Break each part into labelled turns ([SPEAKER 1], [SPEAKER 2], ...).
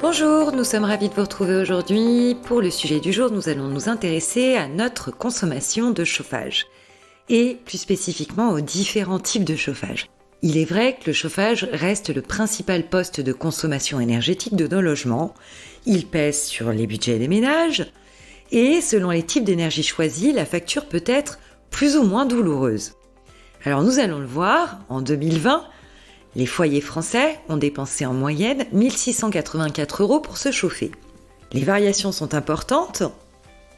[SPEAKER 1] Bonjour, nous sommes ravis de vous retrouver aujourd'hui. Pour le sujet du jour, nous allons nous intéresser à notre consommation de chauffage et plus spécifiquement aux différents types de chauffage. Il est vrai que le chauffage reste le principal poste de consommation énergétique de nos logements. Il pèse sur les budgets des ménages et selon les types d'énergie choisis, la facture peut être plus ou moins douloureuse. Alors nous allons le voir, en 2020, les foyers français ont dépensé en moyenne 1 684 € pour se chauffer. Les variations sont importantes.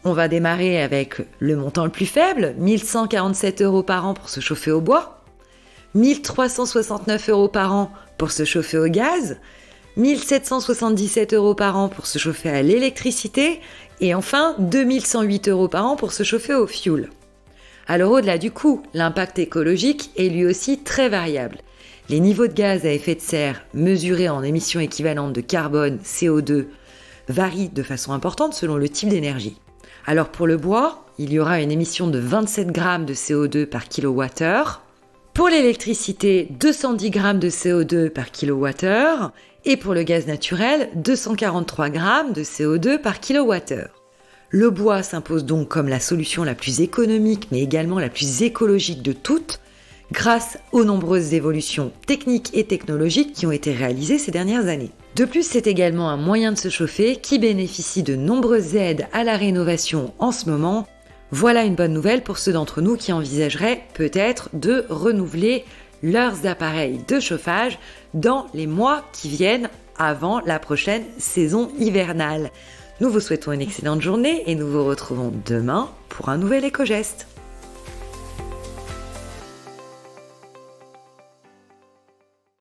[SPEAKER 1] On va démarrer avec le montant le plus faible, 1 147 € par an pour se chauffer au bois, 1 369 € par an pour se chauffer au gaz, 1 777 € par an pour se chauffer à l'électricité et enfin 2 108 € par an pour se chauffer au fioul. Alors au-delà du coût, l'impact écologique est lui aussi très variable. Les niveaux de gaz à effet de serre mesurés en émissions équivalentes de carbone, CO2, varient de façon importante selon le type d'énergie. Alors pour le bois, il y aura une émission de 27 grammes de CO2 par kWh. Pour l'électricité, 210 grammes de CO2 par kWh. Et pour le gaz naturel, 243 grammes de CO2 par kWh. Le bois s'impose donc comme la solution la plus économique mais également la plus écologique de toutes, grâce aux nombreuses évolutions techniques et technologiques qui ont été réalisées ces dernières années. De plus, c'est également un moyen de se chauffer qui bénéficie de nombreuses aides à la rénovation en ce moment. Voilà une bonne nouvelle pour ceux d'entre nous qui envisageraient peut-être de renouveler leurs appareils de chauffage dans les mois qui viennent avant la prochaine saison hivernale. Nous vous souhaitons une excellente journée et nous vous retrouvons demain pour un nouvel éco-geste.